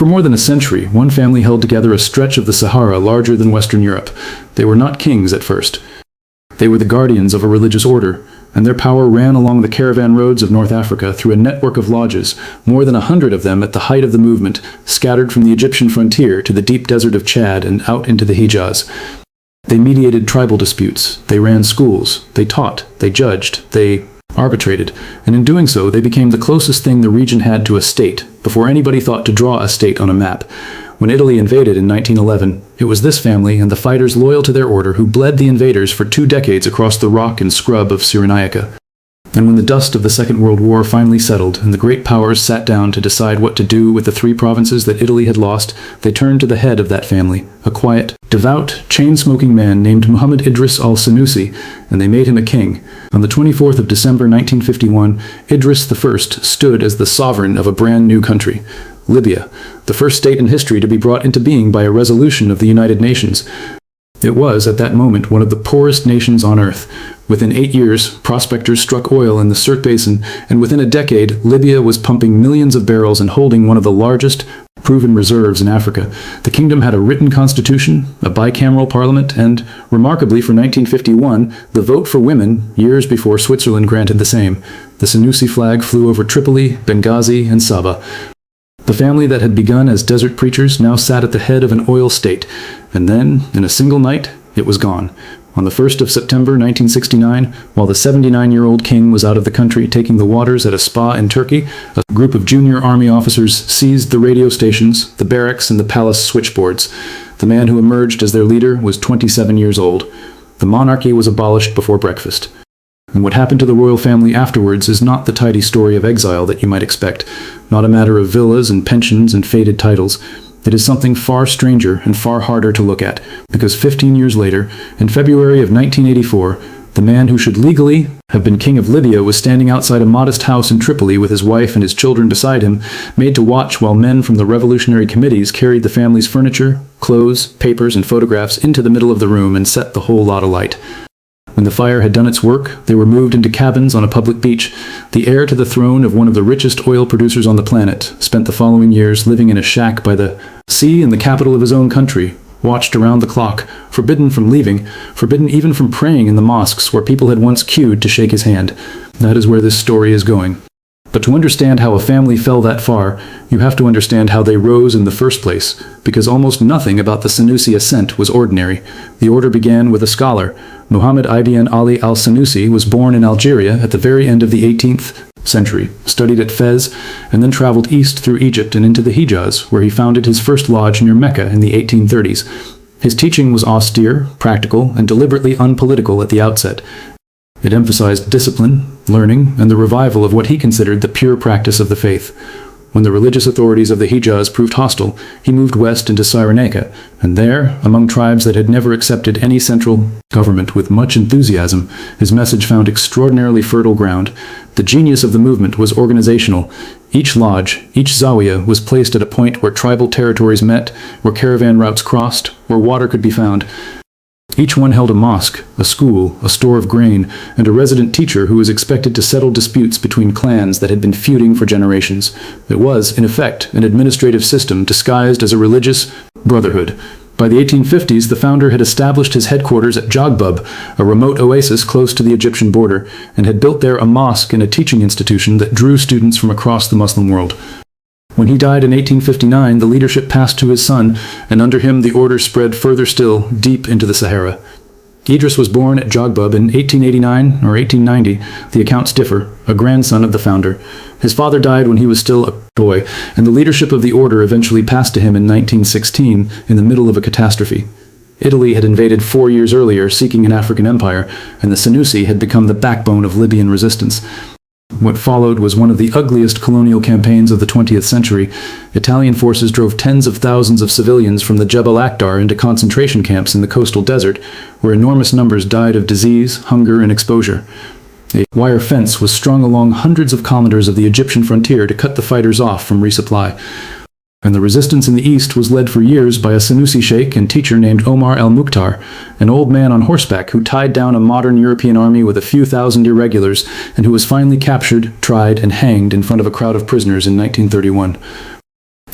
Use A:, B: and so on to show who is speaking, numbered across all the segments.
A: For more than a century, one family held together a stretch of the Sahara larger than Western Europe. They were not kings at first. They were the guardians of a religious order, and their power ran along the caravan roads of North Africa through a network of lodges, more than 100 of them at the height of the movement, scattered from the Egyptian frontier to the deep desert of Chad and out into the Hijaz. They mediated tribal disputes, they ran schools, they taught, they judged, they arbitrated, and in doing so they became the closest thing the region had to a state, before anybody thought to draw a state on a map. When Italy invaded in 1911, it was this family and the fighters loyal to their order who bled the invaders for 2 decades across the rock and scrub of Cyrenaica. And when the dust of the Second World War finally settled and the great powers sat down to decide what to do with the 3 provinces that Italy had lost, they turned to the head of that family, a quiet, devout, chain-smoking man named Muhammad Idris al-Senussi, and they made him a king. On the 24th of December 1951, Idris I stood as the sovereign of a brand new country, Libya, the first state in history to be brought into being by a resolution of the United Nations. It was, at that moment, one of the poorest nations on earth. Within 8 years, prospectors struck oil in the Sirte Basin, and within a decade, Libya was pumping millions of barrels and holding one of the largest proven reserves in Africa. The kingdom had a written constitution, a bicameral parliament, and, remarkably for 1951, the vote for women, years before Switzerland granted the same. The Senussi flag flew over Tripoli, Benghazi, and Saba. The family that had begun as desert preachers now sat at the head of an oil state, and then, in a single night, it was gone. On the 1st of September 1969, while the 79-year-old king was out of the country taking the waters at a spa in Turkey, a group of junior army officers seized the radio stations, the barracks, and the palace switchboards. The man who emerged as their leader was 27 years old. The monarchy was abolished before breakfast. And what happened to the royal family afterwards is not the tidy story of exile that you might expect, not a matter of villas and pensions and faded titles. It is something far stranger and far harder to look at, because 15 years later, in February of 1984, the man who should legally have been king of Libya was standing outside a modest house in Tripoli with his wife and his children beside him, made to watch while men from the revolutionary committees carried the family's furniture, clothes, papers, and photographs into the middle of the room and set the whole lot alight. When the fire had done its work, they were moved into cabins on a public beach. The heir to the throne of one of the richest oil producers on the planet spent the following years living in a shack by the sea in the capital of his own country, watched around the clock, forbidden from leaving, forbidden even from praying in the mosques where people had once queued to shake his hand. That is where this story is going. But to understand how a family fell that far, you have to understand how they rose in the first place, because almost nothing about the Senussi ascent was ordinary. The order began with a scholar. Muhammad ibn Ali al-Senussi was born in Algeria at the very end of the 18th century, studied at Fez, and then traveled east through Egypt and into the Hijaz, where he founded his first lodge near Mecca in the 1830s. His teaching was austere, practical, and deliberately unpolitical at the outset. It emphasized discipline, learning, and the revival of what he considered the pure practice of the faith. When the religious authorities of the Hijaz proved hostile, he moved west into Cyrenaica, and there, among tribes that had never accepted any central government with much enthusiasm, his message found extraordinarily fertile ground. The genius of the movement was organizational. Each lodge, each zawiya, was placed at a point where tribal territories met, where caravan routes crossed, where water could be found. Each one held a mosque, a school, a store of grain, and a resident teacher who was expected to settle disputes between clans that had been feuding for generations. It was, in effect, an administrative system disguised as a religious brotherhood. By the 1850s, the founder had established his headquarters at Jogbub, a remote oasis close to the Egyptian border, and had built there a mosque and a teaching institution that drew students from across the Muslim world. When he died in 1859, the leadership passed to his son, and under him the order spread further still, deep into the Sahara. Idris was born at Jogbub in 1889 or 1890, the accounts differ, a grandson of the founder. His father died when he was still a boy, and the leadership of the order eventually passed to him in 1916, in the middle of a catastrophe. Italy had invaded 4 years earlier, seeking an African empire, and the Senussi had become the backbone of Libyan resistance. What followed was one of the ugliest colonial campaigns of the 20th century. Italian forces drove tens of thousands of civilians from the Jebel Akhdar into concentration camps in the coastal desert, where enormous numbers died of disease, hunger, and exposure. A wire fence was strung along hundreds of kilometers of the Egyptian frontier to cut the fighters off from resupply. And the resistance in the east was led for years by a Senussi sheikh and teacher named Omar el-Mukhtar, an old man on horseback who tied down a modern European army with a few thousand irregulars, and who was finally captured, tried, and hanged in front of a crowd of prisoners in 1931.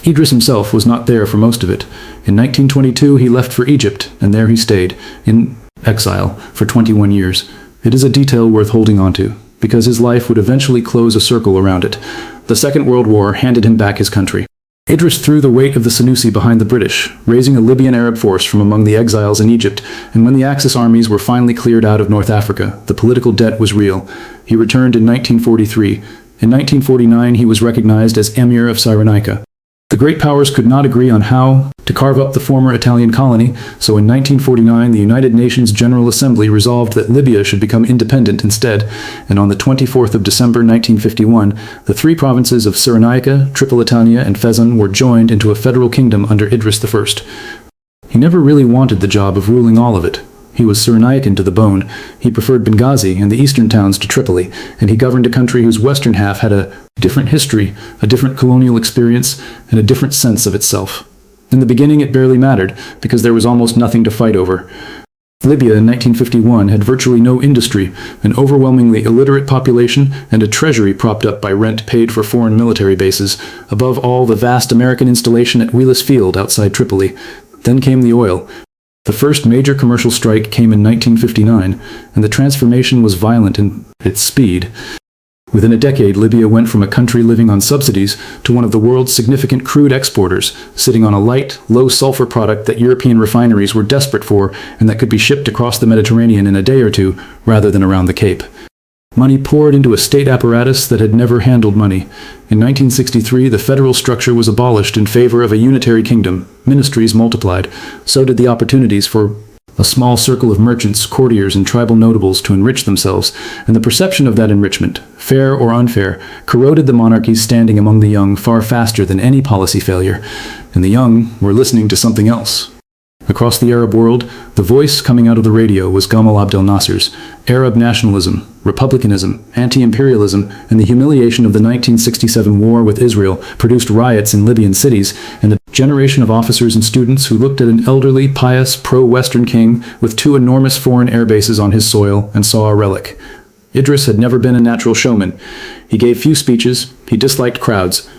A: Idris himself was not there for most of it. In 1922 he left for Egypt, and there he stayed, in exile, for 21 years. It is a detail worth holding on to, because his life would eventually close a circle around it. The Second World War handed him back his country. Idris threw the weight of the Senussi behind the British, raising a Libyan Arab force from among the exiles in Egypt, and when the Axis armies were finally cleared out of North Africa, the political debt was real. He returned in 1943. In 1949 he was recognized as Emir of Cyrenaica. The great powers could not agree on how to carve up the former Italian colony, so in 1949 the United Nations General Assembly resolved that Libya should become independent instead, and on the 24th of December 1951, the three provinces of Cyrenaica, Tripolitania, and Fezzan were joined into a federal kingdom under Idris I. He never really wanted the job of ruling all of it. He was Cyrenaican to the bone. He preferred Benghazi and the eastern towns to Tripoli, and he governed a country whose western half had a different history, a different colonial experience, and a different sense of itself. In the beginning it barely mattered, because there was almost nothing to fight over. Libya in 1951 had virtually no industry, an overwhelmingly illiterate population, and a treasury propped up by rent paid for foreign military bases, above all the vast American installation at Wheelus Field outside Tripoli. Then came the oil. The first major commercial strike came in 1959, and the transformation was violent in its speed. Within a decade, Libya went from a country living on subsidies to one of the world's significant crude exporters, sitting on a light, low-sulfur product that European refineries were desperate for and that could be shipped across the Mediterranean in a day or two, rather than around the Cape. Money poured into a state apparatus that had never handled money. In 1963, the federal structure was abolished in favor of a unitary kingdom. Ministries multiplied. So did the opportunities for a small circle of merchants, courtiers, and tribal notables to enrich themselves, and the perception of that enrichment, fair or unfair, corroded the monarchy's standing among the young far faster than any policy failure. And the young were listening to something else. Across the Arab world, the voice coming out of the radio was Gamal Abdel Nasser's. Arab nationalism, republicanism, anti-imperialism, and the humiliation of the 1967 war with Israel produced riots in Libyan cities, and the generation of officers and students who looked at an elderly, pious, pro-Western king with two enormous foreign air bases on his soil and saw a relic. Idris had never been a natural showman. He gave few speeches, he disliked crowds.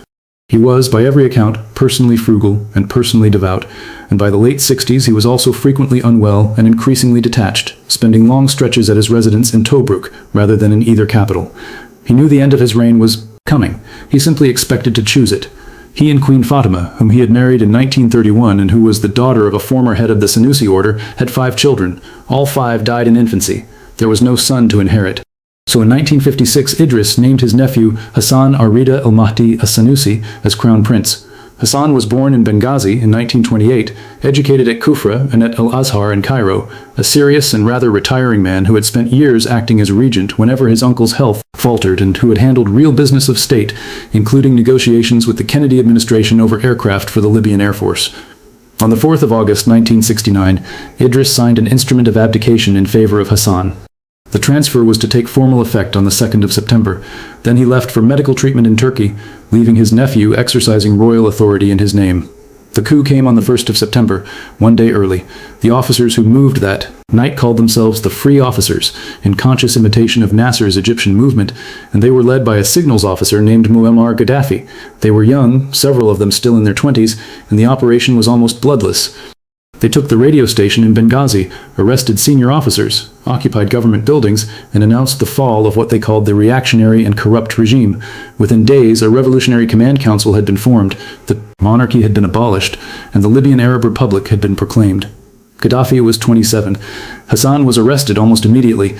A: He was, by every account, personally frugal and personally devout, and by the late 60s he was also frequently unwell and increasingly detached, spending long stretches at his residence in Tobruk rather than in either capital. He knew the end of his reign was coming. He simply expected to choose it. He and Queen Fatima, whom he had married in 1931 and who was the daughter of a former head of the Senussi order, had 5 children. All 5 died in infancy. There was no son to inherit. So in 1956, Idris named his nephew Hassan Arida al-Mahdi as-Senussi as crown prince. Hassan was born in Benghazi in 1928, educated at Kufra and at Al-Azhar in Cairo, a serious and rather retiring man who had spent years acting as regent whenever his uncle's health faltered and who had handled real business of state, including negotiations with the Kennedy administration over aircraft for the Libyan Air Force. On the 4th of August 1969, Idris signed an instrument of abdication in favor of Hassan. The transfer was to take formal effect on the 2nd of September. Then he left for medical treatment in Turkey, leaving his nephew exercising royal authority in his name. The coup came on the 1st of September, one day early. The officers who moved that night called themselves the Free Officers, in conscious imitation of Nasser's Egyptian movement, and they were led by a signals officer named Muammar Gaddafi. They were young, several of them still in their 20s, and the operation was almost bloodless. They took the radio station in Benghazi, arrested senior officers, occupied government buildings, and announced the fall of what they called the reactionary and corrupt regime. Within days, a revolutionary command council had been formed, the monarchy had been abolished, and the Libyan Arab Republic had been proclaimed. Gaddafi was 27. Hassan was arrested almost immediately.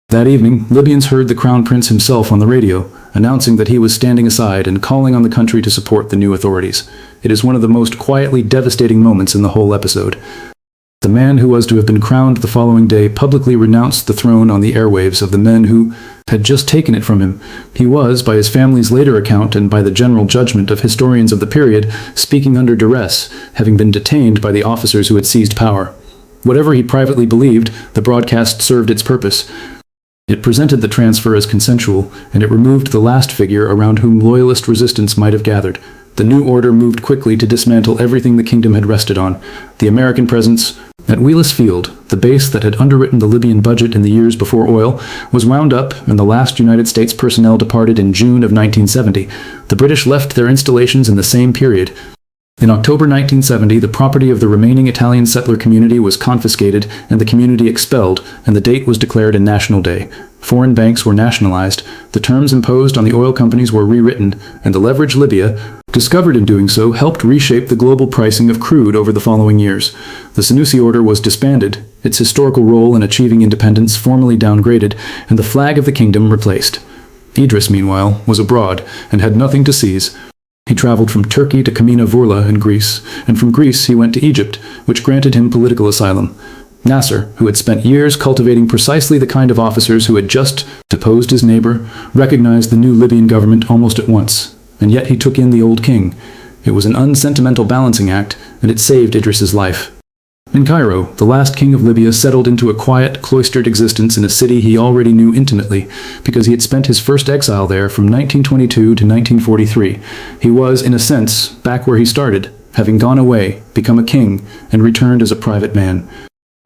A: That evening, Libyans heard the Crown Prince himself on the radio, announcing that he was standing aside and calling on the country to support the new authorities. It is one of the most quietly devastating moments in the whole episode. The man who was to have been crowned the following day publicly renounced the throne on the airwaves of the men who had just taken it from him. He was, by his family's later account and by the general judgment of historians of the period, speaking under duress, having been detained by the officers who had seized power. Whatever he privately believed, the broadcast served its purpose. It presented the transfer as consensual, and it removed the last figure around whom loyalist resistance might have gathered. The new order moved quickly to dismantle everything the kingdom had rested on. The American presence at Wheelus Field, the base that had underwritten the Libyan budget in the years before oil, was wound up, and the last United States personnel departed in June of 1970. The British left their installations in the same period. In October 1970, the property of the remaining Italian settler community was confiscated and the community expelled, and the date was declared a national day. Foreign banks were nationalized, the terms imposed on the oil companies were rewritten, and the leverage Libya, discovered in doing so, helped reshape the global pricing of crude over the following years. The Senussi order was disbanded, its historical role in achieving independence formally downgraded, and the flag of the kingdom replaced. Idris, meanwhile, was abroad and had nothing to seize. He traveled from Turkey to Kamina Vurla in Greece, and from Greece he went to Egypt, which granted him political asylum. Nasser, who had spent years cultivating precisely the kind of officers who had just deposed his neighbor, recognized the new Libyan government almost at once, and yet he took in the old king. It was an unsentimental balancing act, and it saved Idris's life. In Cairo, the last king of Libya settled into a quiet, cloistered existence in a city he already knew intimately, because he had spent his first exile there from 1922 to 1943. He was, in a sense, back where he started, having gone away, become a king, and returned as a private man.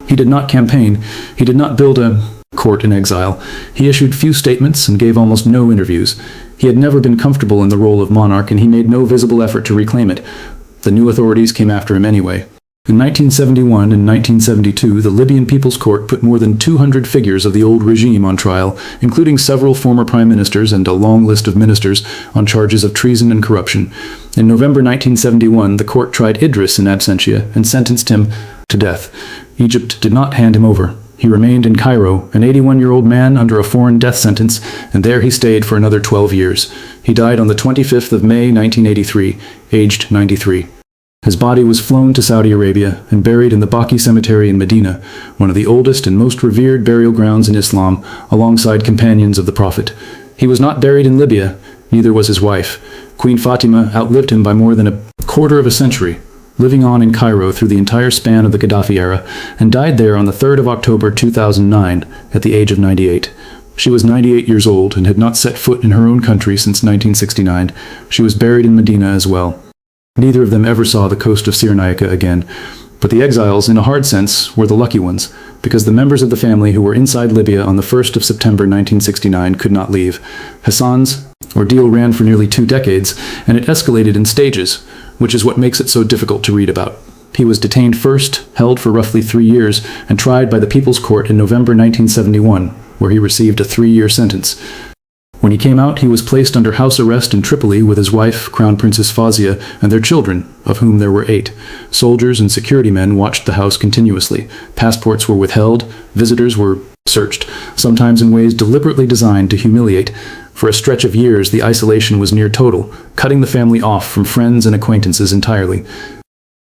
A: He did not campaign, he did not build a court in exile. He issued few statements and gave almost no interviews. He had never been comfortable in the role of monarch, and he made no visible effort to reclaim it. The new authorities came after him anyway. In 1971 and 1972, the Libyan People's Court put more than 200 figures of the old regime on trial, including several former prime ministers and a long list of ministers, on charges of treason and corruption. In November 1971, the court tried Idris in absentia and sentenced him to death. Egypt did not hand him over. He remained in Cairo, an 81-year-old man under a foreign death sentence, and there he stayed for another 12 years. He died on the 25th of May 1983, aged 93. His body was flown to Saudi Arabia and buried in the Baqi Cemetery in Medina, one of the oldest and most revered burial grounds in Islam, alongside companions of the Prophet. He was not buried in Libya, neither was his wife. Queen Fatima outlived him by more than a quarter of a century, living on in Cairo through the entire span of the Gaddafi era, and died there on the 3rd of October 2009, at the age of 98. She was 98 years old and had not set foot in her own country since 1969. She was buried in Medina as well. Neither of them ever saw the coast of Cyrenaica again. But the exiles, in a hard sense, were the lucky ones, because the members of the family who were inside Libya on the 1st of September 1969 could not leave. Hassan's ordeal ran for nearly 2 decades, and it escalated in stages, which is what makes it so difficult to read about. He was detained first, held for roughly 3 years, and tried by the People's Court in November 1971, where he received a 3-year sentence. When he came out, he was placed under house arrest in Tripoli with his wife, Crown Princess Fawzia, and their children, of whom there were 8. Soldiers and security men watched the house continuously. Passports were withheld, visitors were searched, sometimes in ways deliberately designed to humiliate. For a stretch of years, the isolation was near total, cutting the family off from friends and acquaintances entirely.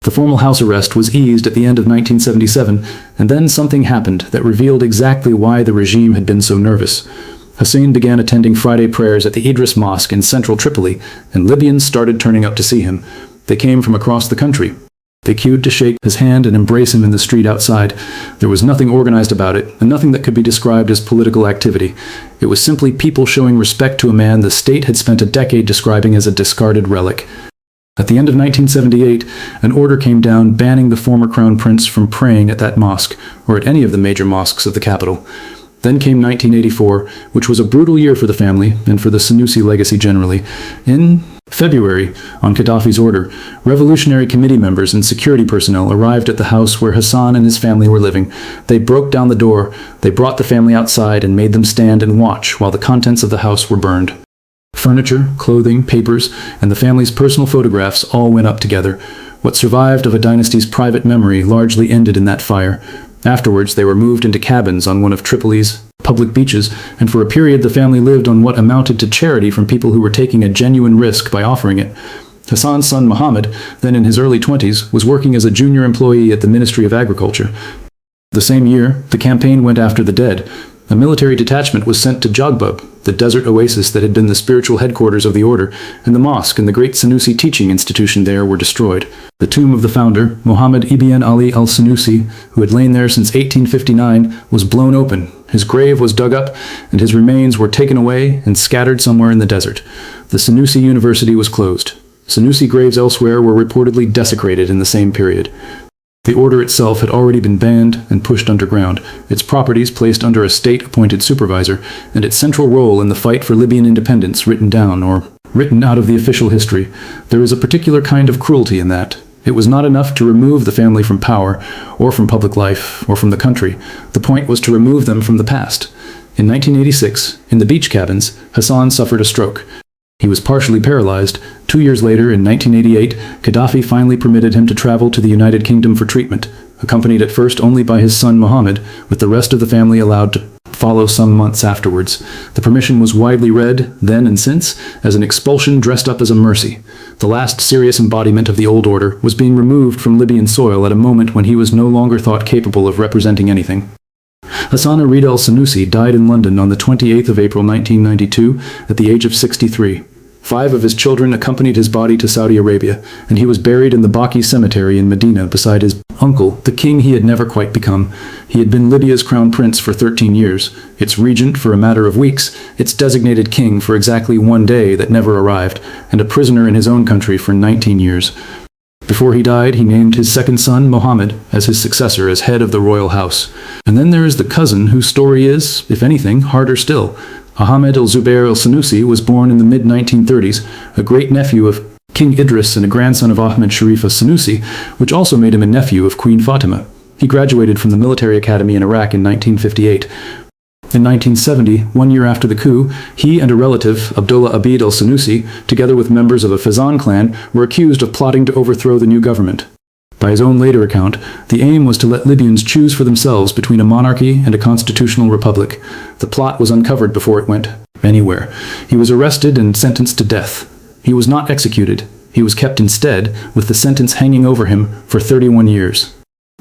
A: The formal house arrest was eased at the end of 1977, and then something happened that revealed exactly why the regime had been so nervous. Hussein began attending Friday prayers at the Idris Mosque in central Tripoli, and Libyans started turning up to see him. They came from across the country. They queued to shake his hand and embrace him in the street outside. There was nothing organized about it, and nothing that could be described as political activity. It was simply people showing respect to a man the state had spent a decade describing as a discarded relic. At the end of 1978, an order came down banning the former crown prince from praying at that mosque, or at any of the major mosques of the capital. Then came 1984, which was a brutal year for the family and for the Senussi legacy generally. In February, on Gaddafi's order, Revolutionary Committee members and security personnel arrived at the house where Hassan and his family were living. They broke down the door, they brought the family outside and made them stand and watch while the contents of the house were burned. Furniture, clothing, papers, and the family's personal photographs all went up together. What survived of a dynasty's private memory largely ended in that fire. Afterwards, they were moved into cabins on one of Tripoli's public beaches, and for a period the family lived on what amounted to charity from people who were taking a genuine risk by offering it. Hassan's son Mohammed, then in his early 20s, was working as a junior employee at the Ministry of Agriculture. The same year, the campaign went after the dead. A military detachment was sent to Jogbab, the desert oasis that had been the spiritual headquarters of the order, and the mosque and the great Senussi teaching institution there were destroyed. The tomb of the founder, Mohammed ibn Ali al-Senussi, who had lain there since 1859, was blown open. His grave was dug up, and his remains were taken away and scattered somewhere in the desert. The Senussi University was closed. Senussi graves elsewhere were reportedly desecrated in the same period. The order itself had already been banned and pushed underground, its properties placed under a state-appointed supervisor, and its central role in the fight for Libyan independence written down or written out of the official history. There is a particular kind of cruelty in that. It was not enough to remove the family from power, or from public life, or from the country. The point was to remove them from the past. In 1986, in the beach cabins, Hassan suffered a stroke. He was partially paralyzed. 2 years later, in 1988, Gaddafi finally permitted him to travel to the United Kingdom for treatment, accompanied at first only by his son Mohammed, with the rest of the family allowed to follow some months afterwards. The permission was widely read, then and since, as an expulsion dressed up as a mercy. The last serious embodiment of the old order was being removed from Libyan soil at a moment when he was no longer thought capable of representing anything. Hassan Arid el-Senussi died in London on the 28th of April 1992 at the age of 63. 5 of his children accompanied his body to Saudi Arabia, and he was buried in the Baqi cemetery in Medina beside his uncle, the king he had never quite become. He had been Libya's crown prince for 13 years, its regent for a matter of weeks, its designated king for exactly 1 day that never arrived, and a prisoner in his own country for 19 years. Before he died, he named his second son, Mohammed, as his successor as head of the royal house. And then there is the cousin whose story is, if anything, harder still. Ahmed el-Zubair el-Senussi was born in the mid-1930s, a great-nephew of King Idris and a grandson of Ahmed Sharif el-Senussi, which also made him a nephew of Queen Fatima. He graduated from the military academy in Iraq in 1958. In 1970, 1 year after the coup, he and a relative, Abdullah Abid el-Senussi, together with members of a Fazan clan, were accused of plotting to overthrow the new government. By his own later account, the aim was to let Libyans choose for themselves between a monarchy and a constitutional republic. The plot was uncovered before it went anywhere. He was arrested and sentenced to death. He was not executed. He was kept instead, with the sentence hanging over him, for 31 years.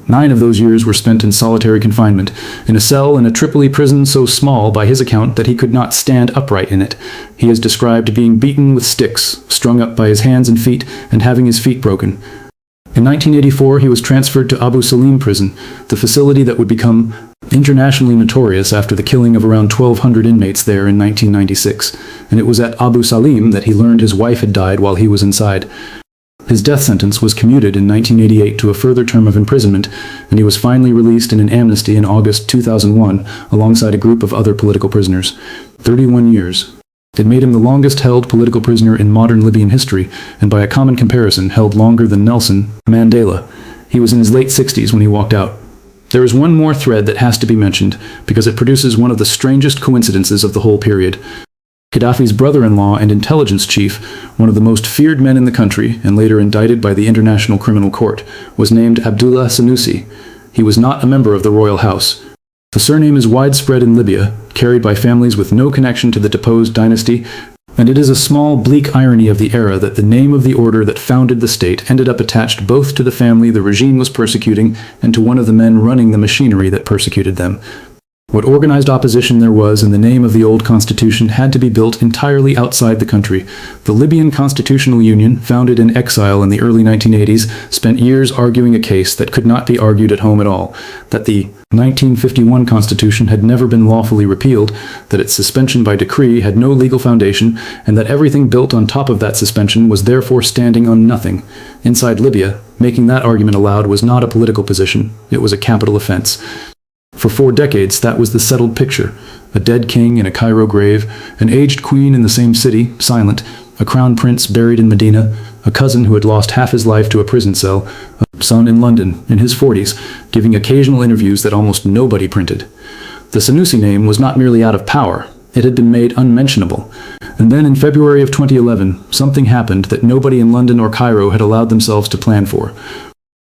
A: 9 of those years were spent in solitary confinement, in a cell in a Tripoli prison so small by his account that he could not stand upright in it. He is described being beaten with sticks, strung up by his hands and feet, and having his feet broken. In 1984, he was transferred to Abu Salim prison, the facility that would become internationally notorious after the killing of around 1,200 inmates there in 1996, and it was at Abu Salim that he learned his wife had died while he was inside. His death sentence was commuted in 1988 to a further term of imprisonment, and he was finally released in an amnesty in August 2001 alongside a group of other political prisoners. 31 years. It made him the longest-held political prisoner in modern Libyan history, and by a common comparison held longer than Nelson Mandela. He was in his late 60s when he walked out. There is one more thread that has to be mentioned, because it produces one of the strangest coincidences of the whole period. Gaddafi's brother-in-law and intelligence chief, one of the most feared men in the country, and later indicted by the International Criminal Court, was named Abdullah Senussi. He was not a member of the royal house. The surname is widespread in Libya, carried by families with no connection to the deposed dynasty, and it is a small, bleak irony of the era that the name of the order that founded the state ended up attached both to the family the regime was persecuting and to one of the men running the machinery that persecuted them. What organized opposition there was in the name of the old constitution had to be built entirely outside the country. The Libyan Constitutional Union, founded in exile in the early 1980s, spent years arguing a case that could not be argued at home at all, that the 1951 constitution had never been lawfully repealed, that its suspension by decree had no legal foundation, and that everything built on top of that suspension was therefore standing on nothing. Inside Libya, making that argument aloud was not a political position, it was a capital offense. For 4 decades, that was the settled picture. A dead king in a Cairo grave, an aged queen in the same city, silent, a crown prince buried in Medina, a cousin who had lost half his life to a prison cell, a son in London, in his 40s, giving occasional interviews that almost nobody printed. The Senussi name was not merely out of power, it had been made unmentionable. And then in February of 2011, something happened that nobody in London or Cairo had allowed themselves to plan for.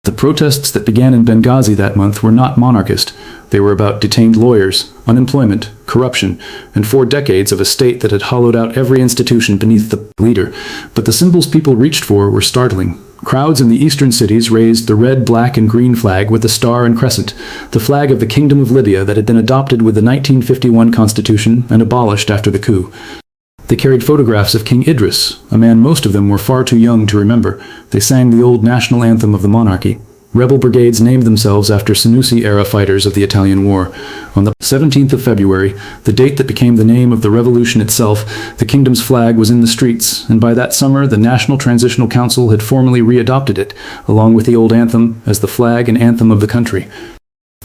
A: The protests that began in Benghazi that month were not monarchist. They were about detained lawyers, unemployment, corruption, and 4 decades of a state that had hollowed out every institution beneath the leader. But the symbols people reached for were startling. Crowds in the eastern cities raised the red, black, and green flag with the star and crescent, the flag of the Kingdom of Libya that had been adopted with the 1951 constitution and abolished after the coup. They carried photographs of King Idris, a man most of them were far too young to remember. They sang the old national anthem of the monarchy. Rebel brigades named themselves after Senussi-era fighters of the Italian War. On the 17th of February, the date that became the name of the revolution itself, the kingdom's flag was in the streets, and by that summer the National Transitional Council had formally readopted it, along with the old anthem, as the flag and anthem of the country.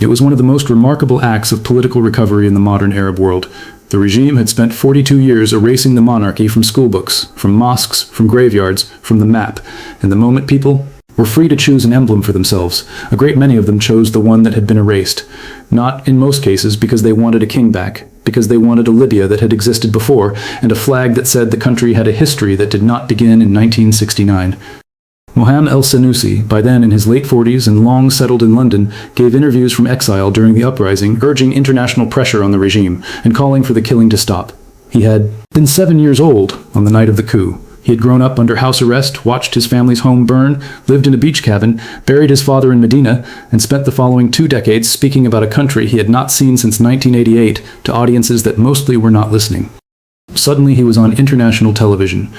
A: It was one of the most remarkable acts of political recovery in the modern Arab world. The regime had spent 42 years erasing the monarchy from schoolbooks, from mosques, from graveyards, from the map, and the moment people were free to choose an emblem for themselves, a great many of them chose the one that had been erased. Not, in most cases, because they wanted a king back, because they wanted a Libya that had existed before, and a flag that said the country had a history that did not begin in 1969. Mohammed el-Senussi, by then in his late 40s and long settled in London, gave interviews from exile during the uprising, urging international pressure on the regime and calling for the killing to stop. He had been 7 years old on the night of the coup. He had grown up under house arrest, watched his family's home burn, lived in a beach cabin, buried his father in Medina, and spent the following 2 decades speaking about a country he had not seen since 1988 to audiences that mostly were not listening. Suddenly he was on international television.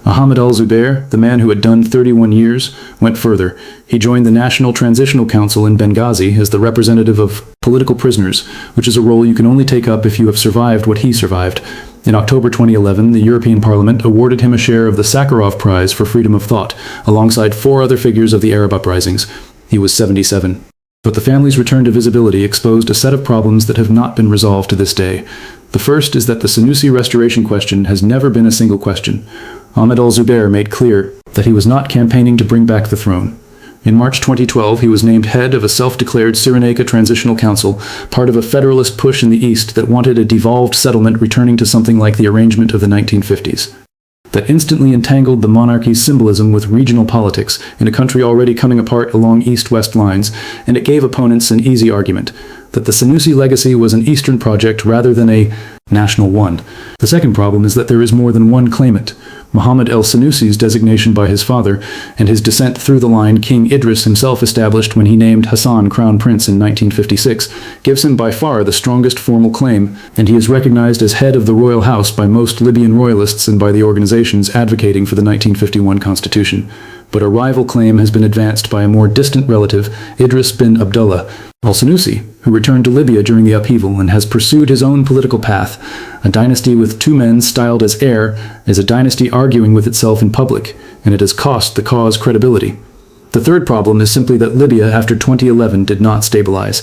A: Mohammed al-Zubair, the man who had done 31 years, went further. He joined the National Transitional Council in Benghazi as the representative of political prisoners, which is a role you can only take up if you have survived what he survived. In October 2011, the European Parliament awarded him a share of the Sakharov Prize for Freedom of Thought, alongside 4 other figures of the Arab uprisings. He was 77. But the family's return to visibility exposed a set of problems that have not been resolved to this day. The first is that the Senussi restoration question has never been a single question. Ahmed al-Zubair made clear that he was not campaigning to bring back the throne. In March 2012, he was named head of a self-declared Cyrenaica Transitional Council, part of a federalist push in the East that wanted a devolved settlement returning to something like the arrangement of the 1950s. That instantly entangled the monarchy's symbolism with regional politics in a country already coming apart along East-West lines, and it gave opponents an easy argument that the Senussi legacy was an Eastern project rather than a national one. The second problem is that there is more than one claimant. Mohammed el-Senussi's designation by his father, and his descent through the line King Idris himself established when he named Hassan crown prince in 1956, gives him by far the strongest formal claim, and he is recognized as head of the royal house by most Libyan royalists and by the organizations advocating for the 1951 constitution. But a rival claim has been advanced by a more distant relative, Idris bin Abdullah al-Senussi, who returned to Libya during the upheaval and has pursued his own political path. A dynasty with 2 men styled as heir is a dynasty arguing with itself in public, and it has cost the cause credibility. The third problem is simply that Libya after 2011 did not stabilize.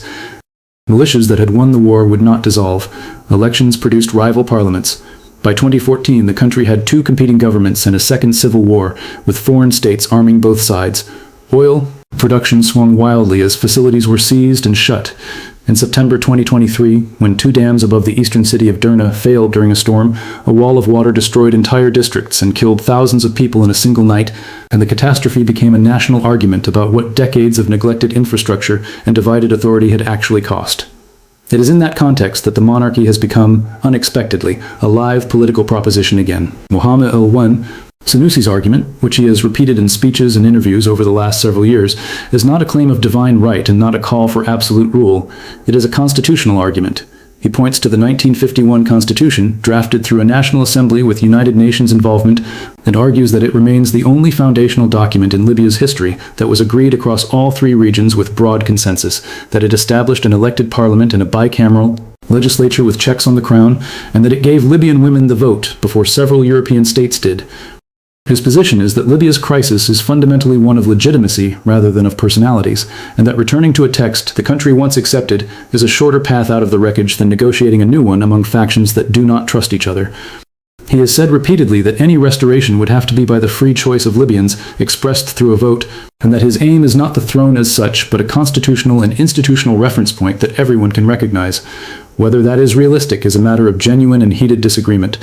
A: Militias that had won the war would not dissolve. Elections produced rival parliaments. By 2014, the country had 2 competing governments and a second civil war, with foreign states arming both sides. Oil production swung wildly as facilities were seized and shut. In September 2023, when 2 dams above the eastern city of Derna failed during a storm, a wall of water destroyed entire districts and killed thousands of people in a single night, and the catastrophe became a national argument about what decades of neglected infrastructure and divided authority had actually cost. It is in that context that the monarchy has become, unexpectedly, a live political proposition again. Mohammed el-Senussi's argument, which he has repeated in speeches and interviews over the last several years, is not a claim of divine right and not a call for absolute rule. It is a constitutional argument. He points to the 1951 Constitution, drafted through a National Assembly with United Nations involvement, and argues that it remains the only foundational document in Libya's history that was agreed across all 3 regions with broad consensus, that it established an elected parliament and a bicameral legislature with checks on the crown, and that it gave Libyan women the vote before several European states did. His position is that Libya's crisis is fundamentally one of legitimacy rather than of personalities, and that returning to a text the country once accepted is a shorter path out of the wreckage than negotiating a new one among factions that do not trust each other. He has said repeatedly that any restoration would have to be by the free choice of Libyans, expressed through a vote, and that his aim is not the throne as such, but a constitutional and institutional reference point that everyone can recognize. Whether that is realistic is a matter of genuine and heated disagreement.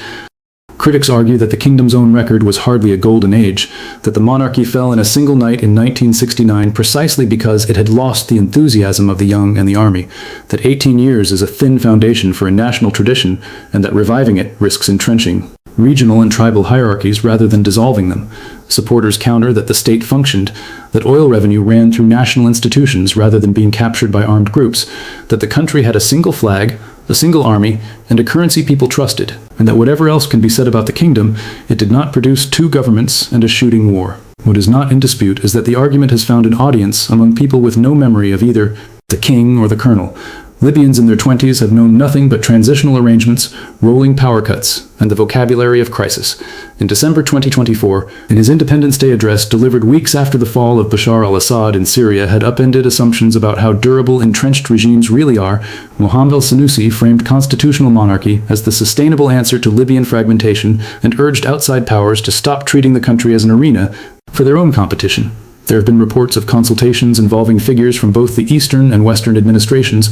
A: Critics argue that the kingdom's own record was hardly a golden age, that the monarchy fell in a single night in 1969 precisely because it had lost the enthusiasm of the young and the army, that 18 years is a thin foundation for a national tradition, and that reviving it risks entrenching regional and tribal hierarchies rather than dissolving them. Supporters counter that the state functioned, that oil revenue ran through national institutions rather than being captured by armed groups, that the country had a single flag, a single army, and a currency people trusted, and that whatever else can be said about the kingdom, it did not produce 2 governments and a shooting war. What is not in dispute is that the argument has found an audience among people with no memory of either the king or the colonel. Libyans in their 20s have known nothing but transitional arrangements, rolling power cuts, and the vocabulary of crisis. In December 2024, in his Independence Day address delivered weeks after the fall of Bashar al-Assad in Syria had upended assumptions about how durable entrenched regimes really are, Mohammed al-Senussi framed constitutional monarchy as the sustainable answer to Libyan fragmentation and urged outside powers to stop treating the country as an arena for their own competition. There have been reports of consultations involving figures from both the Eastern and Western administrations,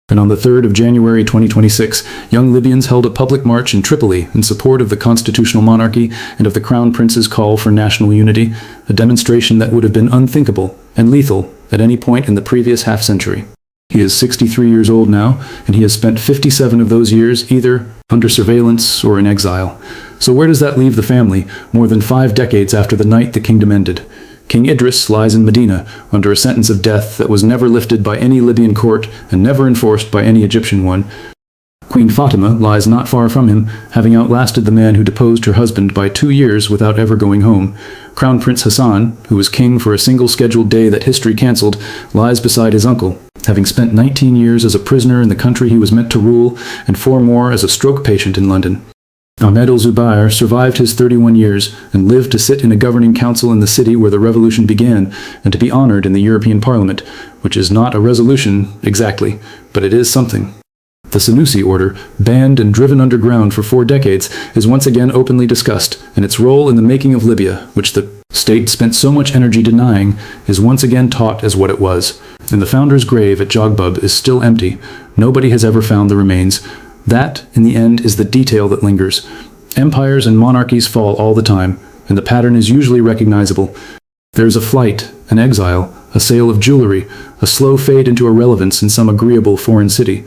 A: and on the 3rd of January 2026, young Libyans held a public march in Tripoli in support of the constitutional monarchy and of the Crown Prince's call for national unity, a demonstration that would have been unthinkable and lethal at any point in the previous half-century. He is 63 years old now, and he has spent 57 of those years either under surveillance or in exile. So where does that leave the family, more than 5 decades after the night the kingdom ended? King Idris lies in Medina under a sentence of death that was never lifted by any Libyan court and never enforced by any Egyptian one. Queen Fatima lies not far from him, having outlasted the man who deposed her husband by 2 years without ever going home. Crown Prince Hassan, who was king for a single scheduled day that history cancelled, lies beside his uncle, having spent 19 years as a prisoner in the country he was meant to rule and 4 more as a stroke patient in London. Ahmed al-Zubair survived his 31 years and lived to sit in a governing council in the city where the revolution began and to be honored in the European Parliament, which is not a resolution exactly, but it is something. The Senussi order, banned and driven underground for 4 decades, is once again openly discussed, and its role in the making of Libya, which the state spent so much energy denying, is once again taught as what it was. And the founder's grave at Jogbab is still empty. Nobody has ever found the remains. That, in the end, is the detail that lingers. Empires and monarchies fall all the time, and the pattern is usually recognizable. There is a flight, an exile, a sale of jewelry, a slow fade into irrelevance in some agreeable foreign city.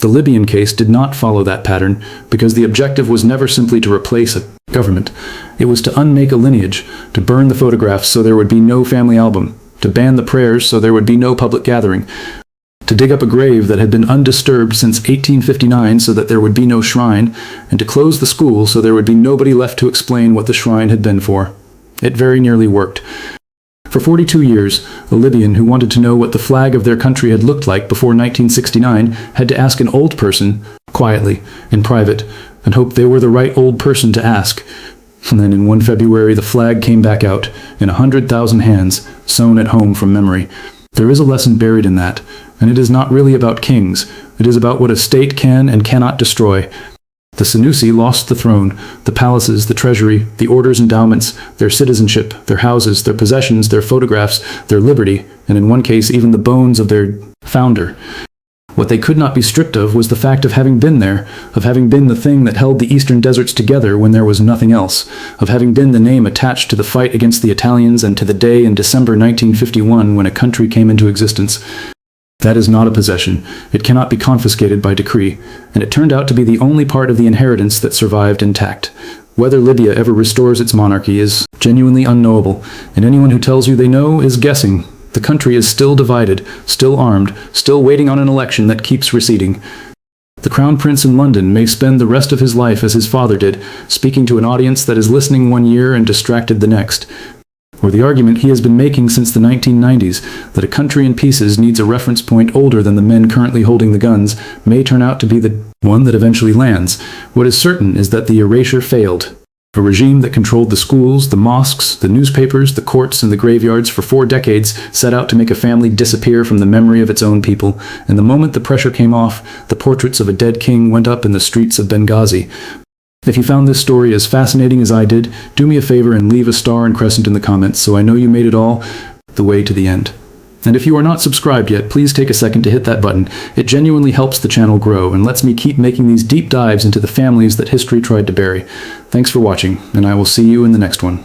A: The Libyan case did not follow that pattern, because the objective was never simply to replace a government. It was to unmake a lineage, to burn the photographs so there would be no family album, to ban the prayers so there would be no public gathering, to dig up a grave that had been undisturbed since 1859 so that there would be no shrine, and to close the school so there would be nobody left to explain what the shrine had been for. It very nearly worked. For 42 years, a Libyan who wanted to know what the flag of their country had looked like before 1969 had to ask an old person, quietly, in private, and hope they were the right old person to ask. And then in one February the flag came back out, in 100,000 hands, sewn at home from memory. There is a lesson buried in that, and it is not really about kings. It is about what a state can and cannot destroy. The Senussi lost the throne, the palaces, the treasury, the order's endowments, their citizenship, their houses, their possessions, their photographs, their liberty, and in one case even the bones of their founder. What they could not be stripped of was the fact of having been there, of having been the thing that held the eastern deserts together when there was nothing else, of having been the name attached to the fight against the Italians and to the day in December 1951 when a country came into existence. That is not a possession. It cannot be confiscated by decree, and it turned out to be the only part of the inheritance that survived intact. Whether Libya ever restores its monarchy is genuinely unknowable, and anyone who tells you they know is guessing. The country is still divided, still armed, still waiting on an election that keeps receding. The Crown Prince in London may spend the rest of his life as his father did, speaking to an audience that is listening one year and distracted the next. Or the argument he has been making since the 1990s, that a country in pieces needs a reference point older than the men currently holding the guns, may turn out to be the one that eventually lands. What is certain is that the erasure failed. A regime that controlled the schools, the mosques, the newspapers, the courts, and the graveyards for 4 decades set out to make a family disappear from the memory of its own people, and the moment the pressure came off, the portraits of a dead king went up in the streets of Benghazi. If you found this story as fascinating as I did, do me a favor and leave a star and crescent in the comments so I know you made it all the way to the end. And if you are not subscribed yet, please take a second to hit that button. It genuinely helps the channel grow and lets me keep making these deep dives into the families that history tried to bury. Thanks for watching, and I will see you in the next one.